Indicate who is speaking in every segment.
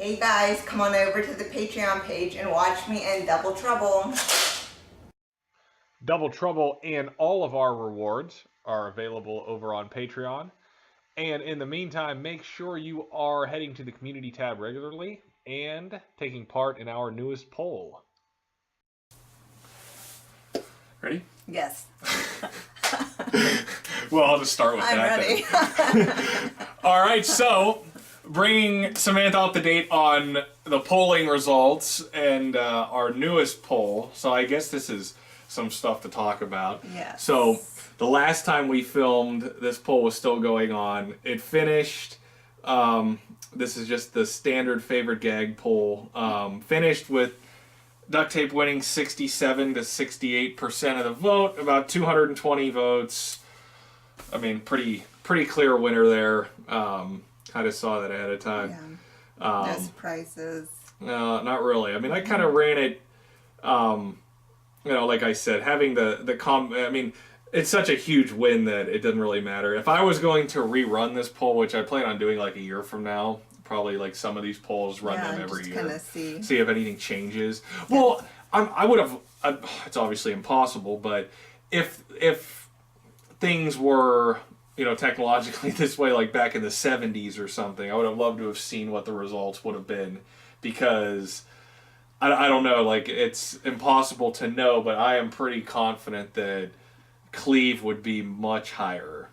Speaker 1: Hey guys, come on over to the Patreon page and watch me in Double Trouble.
Speaker 2: Double Trouble and all of our rewards are available over on Patreon. And in the meantime, make sure you are heading to the community tab regularly and taking part in our newest poll.
Speaker 3: Ready?
Speaker 1: Yes.
Speaker 3: Well, I'll just start with
Speaker 1: I'm
Speaker 3: that.
Speaker 1: ready.
Speaker 3: All right, so bringing Samantha up to date on the polling results and our newest poll. So I guess this is some stuff to talk about.
Speaker 1: Yes.
Speaker 3: So the last time we filmed, this poll was still going on. It finished. This is just the standard favorite gag poll. Finished with duct tape winning 67 to 68% of the vote, about 220 votes. I mean, pretty clear winner there. Kind of saw that ahead of time.
Speaker 1: Yeah. No surprises.
Speaker 3: No, not really. I mean, I kind of ran it. Like I said, having I mean, it's such a huge win that it doesn't really matter. If I was going to rerun this poll, which I plan on doing like a year from now, probably like some of these polls, run them every year,
Speaker 1: kind of see
Speaker 3: if anything changes. Yeah. Well, I would have. It's obviously impossible, but if things were technologically this way, like back in the 70s or something, I would have loved to have seen what the results would have been, because I don't know, like it's impossible to know, but I am pretty confident that Cleve would be much higher.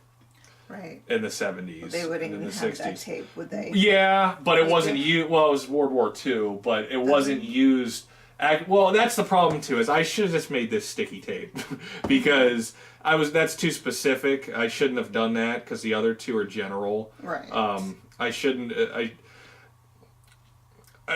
Speaker 1: Right.
Speaker 3: In the 70s.
Speaker 1: Well, they wouldn't even
Speaker 3: the
Speaker 1: have
Speaker 3: 60s.
Speaker 1: that tape, would they?
Speaker 3: Yeah, but it wasn't used. Well, it was World War II, but it wasn't used. Well, that's the problem too. Is I should have just made this sticky tape because that's too specific. I shouldn't have done that because the other two are general.
Speaker 1: Right.
Speaker 3: I shouldn't. It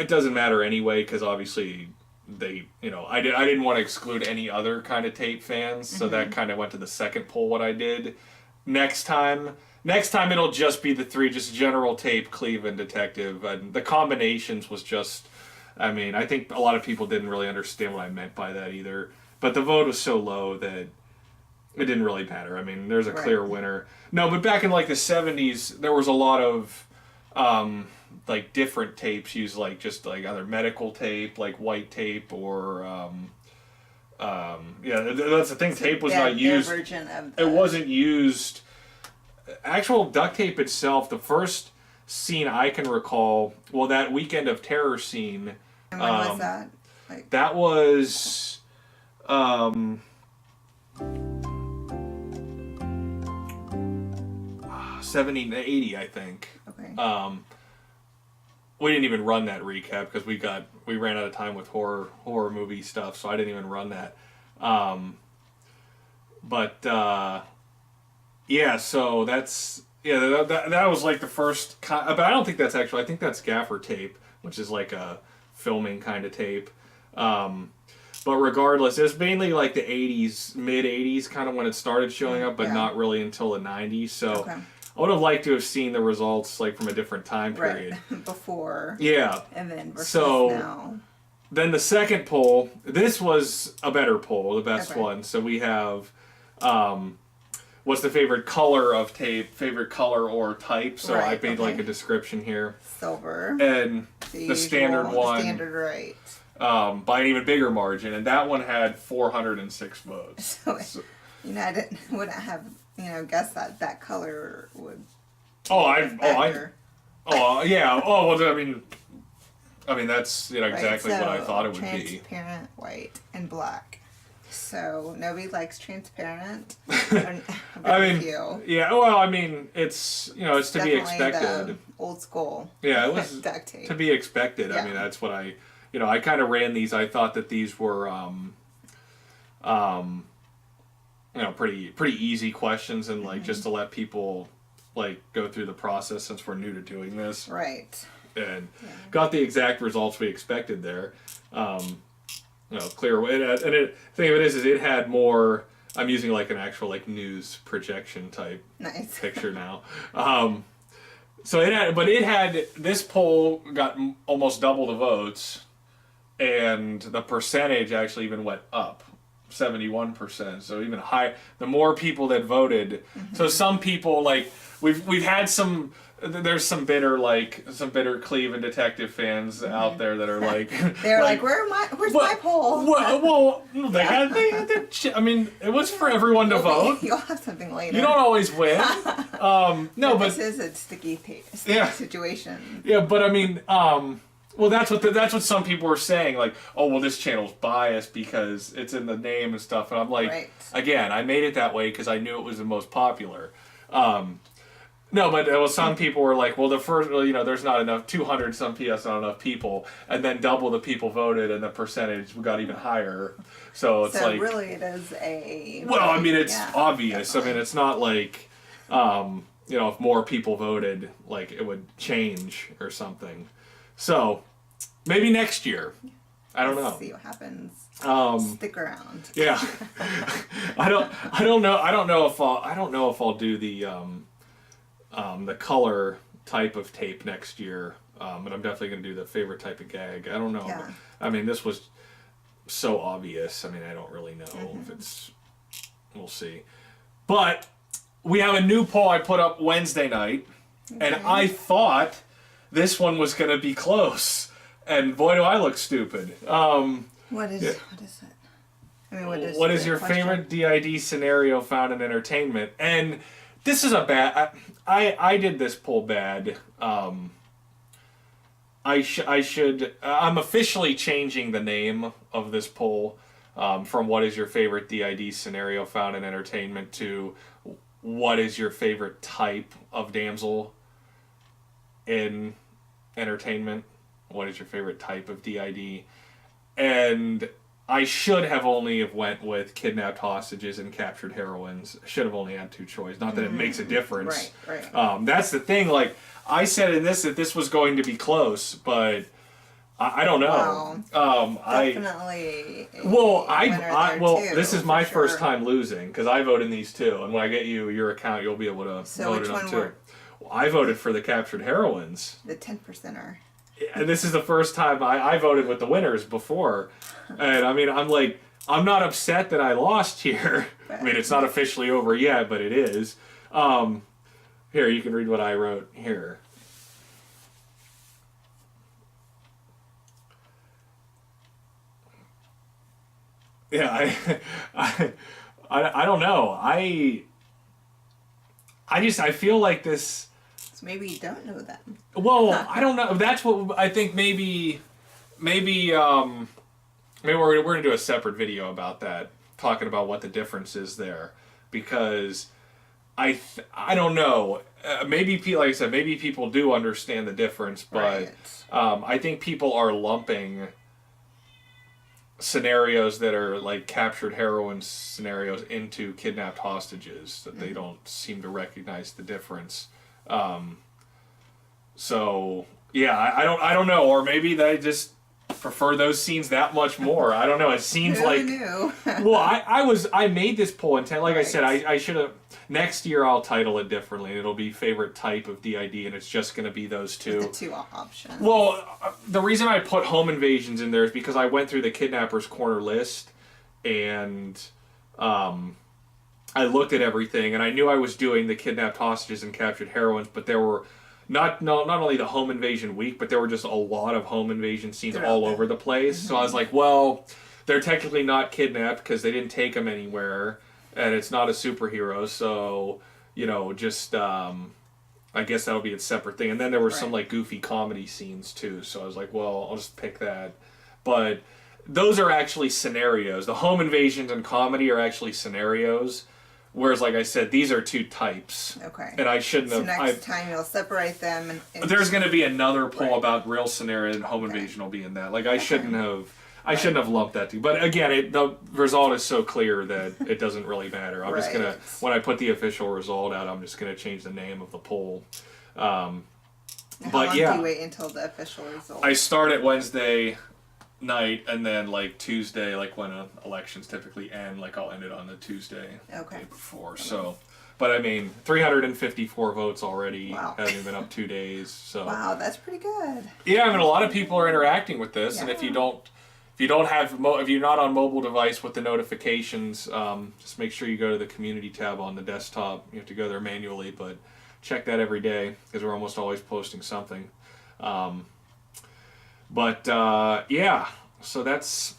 Speaker 3: doesn't matter anyway because obviously they. I didn't want to exclude any other kind of tape fans, so that kind of went to the second poll. What I did. Next time it'll just be the three, just general tape, Cleve, and Detective. And the combinations was just, I mean, I think a lot of people didn't really understand what I meant by that either. But the vote was so low that it didn't really matter. I mean, there's a clear winner. No, but back in like the 70s, there was a lot of like different tapes used, like just like either medical tape, like white tape, or that's the thing. Tape was not used.
Speaker 1: Version of
Speaker 3: it wasn't used. Actual duct tape itself. The first scene I can recall, well, that Weekend of Terror scene.
Speaker 1: And when was that?
Speaker 3: That was. 70 to 80, I think.
Speaker 1: Okay.
Speaker 3: We didn't even run that recap because we ran out of time with horror movie stuff, so I didn't even run that. So that was like the first. But I don't think that's actually. I think that's gaffer tape, which is like a filming kind of tape. But regardless, it was mainly like the 80s, mid 80s, kind of when it started showing up, but not really until the 90s. So. Okay. I would have liked to have seen the results like from a different time period.
Speaker 1: Right. Before.
Speaker 3: Yeah.
Speaker 1: And then versus now.
Speaker 3: Then the second poll, this was a better poll, the best one. So we have what's the favorite color of tape, favorite color or type. So I made like a description here.
Speaker 1: Silver.
Speaker 3: And the standard one.
Speaker 1: Standard, right.
Speaker 3: By an even bigger margin. And that one had 406 votes.
Speaker 1: So I wouldn't have guessed that color would.
Speaker 3: Yeah. Well, I mean that's exactly what I thought it would be.
Speaker 1: Transparent, white, and black. So nobody likes transparent.
Speaker 3: I mean, yeah. Well, I mean, it's it's to be expected.
Speaker 1: Old school.
Speaker 3: Yeah, it was
Speaker 1: duct tape.
Speaker 3: To be expected. Yeah. I mean, that's what I kind of ran these. I thought that these were pretty easy questions, and like just to let people like go through the process since we're new to doing this.
Speaker 1: Right.
Speaker 3: And got the exact results we expected there. Clear. The thing of it is it had more. I'm using like an actual like news projection type picture now. So it had this poll got almost double the votes, and the percentage actually even went up. 71%, so even high. The more people that voted, so some people like we've had some there's some bitter Cleveland detective fans out there that are like
Speaker 1: they're like, where's my poll?
Speaker 3: Well, they had their I mean, it was for everyone to vote.
Speaker 1: You'll have something later.
Speaker 3: You don't always win. No, but
Speaker 1: this is a sticky situation.
Speaker 3: Yeah, but I mean, well, that's what some people were saying. Like, oh, well, this channel's biased because it's in the name and stuff. And I'm like, again, I made it that way because I knew it was the most popular. No, but some people were like, well, the first, there's not enough, 200 some PS, not enough people, and then double the people voted, and the percentage got even higher. So it's like,
Speaker 1: really, it is a.
Speaker 3: Well, I mean, it's obvious. Definitely. I mean, it's not like, if more people voted, like it would change or something. So maybe next year. I don't know.
Speaker 1: See what happens. Stick around.
Speaker 3: Yeah. I don't know if I'll do the color type of tape next year, but I'm definitely going to do the favorite type of gag. I don't know.
Speaker 1: Yeah.
Speaker 3: I mean, this was so obvious. I mean, I don't really know if it's... We'll see. But we have a new poll I put up Wednesday night, and I thought this one was going to be close. And boy, do I look stupid.
Speaker 1: What is it? I mean,
Speaker 3: what is your favorite DID scenario found in entertainment? And this is a bad... I did this poll bad. I'm officially changing the name of this poll from what is your favorite DID scenario found in entertainment to what is your favorite type of damsel in entertainment? What is your favorite type of DID? And I should have only went with kidnapped hostages and captured heroines. I should have only had two choices. Not that it makes a difference.
Speaker 1: Right.
Speaker 3: That's the thing. Like, I said in this that this was going to be close, but I don't know.
Speaker 1: Definitely.
Speaker 3: This is my first time losing because I vote in these two, and when I get your account, you'll be able to vote in them too. Well, I voted for the captured heroines.
Speaker 1: The 10%er.
Speaker 3: And this is the first time I voted with the winners before. And I mean, I'm not upset that I lost here. I mean, it's not officially over yet, but it is. Here, you can read what I wrote here. Yeah, I don't know. I feel like this...
Speaker 1: Maybe you don't know them.
Speaker 3: Well, I don't know. That's what I think. Maybe we're gonna do a separate video about that, talking about what the difference is there, because I don't know. Maybe like I said, maybe people do understand the difference, but I think people are lumping scenarios that are like captured heroine scenarios into kidnapped hostages that they don't seem to recognize the difference. So yeah, I don't know, or maybe they just prefer those scenes that much more. I don't know. It seems like well, I made this poll intent. Like I said, I should have. Next year I'll title it differently. It'll be favorite type of DID, and it's just going to be those two.
Speaker 1: The two options.
Speaker 3: Well, the reason I put home invasions in there is because I went through the Kidnappers Corner list, and I looked at everything, and I knew I was doing the kidnapped hostages and captured heroines, but there were not only the home invasion week, but there were just a lot of home invasion scenes all over the place. So I was like, well, they're technically not kidnapped because they didn't take them anywhere, and it's not a superhero, so, just, I guess that'll be a separate thing. And then there were some, like, goofy comedy scenes, too, so I was like, well, I'll just pick that. But those are actually scenarios. The home invasions and comedy are actually scenarios. Whereas, like I said, these are two types.
Speaker 1: Okay.
Speaker 3: And I shouldn't have...
Speaker 1: next time you'll separate them.
Speaker 3: There's going to be another poll about real scenario, and home invasion will be in that. Like, I shouldn't have... I shouldn't have lumped that together. But again, the result is so clear that it doesn't really matter. I'm just going to... When I put the official result out, I'm just going to change the name of the poll.
Speaker 1: How long do you wait until the official result?
Speaker 3: I start at Wednesday night, and then like Tuesday, like when elections typically end, like I'll end it on the Tuesday day before. So, but I mean, 354 votes already. Haven't even been up 2 days. So
Speaker 1: wow, that's pretty good.
Speaker 3: Yeah, I mean, a lot of people are interacting with this, and if you're not on mobile device with the notifications, just make sure you go to the community tab on the desktop. You have to go there manually, but check that every day because we're almost always posting something. Yeah, so that's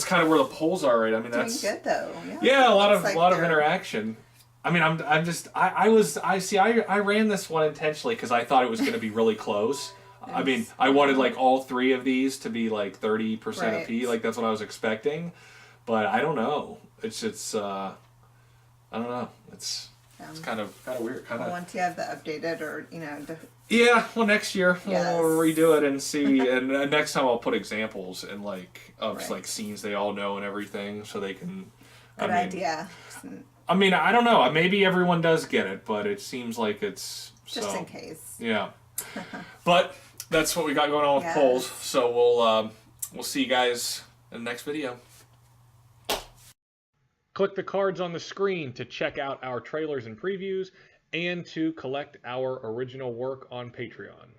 Speaker 3: kind of where the polls are, right? I mean, that's
Speaker 1: doing good though.
Speaker 3: yeah, a lot
Speaker 1: Looks
Speaker 3: of
Speaker 1: they're-
Speaker 3: interaction. I mean, I ran this one intentionally because I thought it was going to be really close. I mean, I wanted like all three of these to be like 30%
Speaker 1: Right.
Speaker 3: apiece. Like that's what I was expecting, but I don't know. It's I don't know. It's kind of weird. Kind
Speaker 1: Well,
Speaker 3: of.
Speaker 1: once you have the updated or
Speaker 3: Yeah. Well, next year
Speaker 1: Yes.
Speaker 3: we'll redo it and see. And next time I'll put examples and like of
Speaker 1: Right.
Speaker 3: like scenes they all know and everything, so they can.
Speaker 1: good
Speaker 3: I mean,
Speaker 1: idea.
Speaker 3: I mean, I don't know. Maybe everyone does get it, but it seems like it's
Speaker 1: Just in case.
Speaker 3: Yeah. But that's what we got going on with
Speaker 1: Yes.
Speaker 3: polls. So we'll see you guys in the next video.
Speaker 2: Click the cards on the screen to check out our trailers and previews and to collect our original work on Patreon.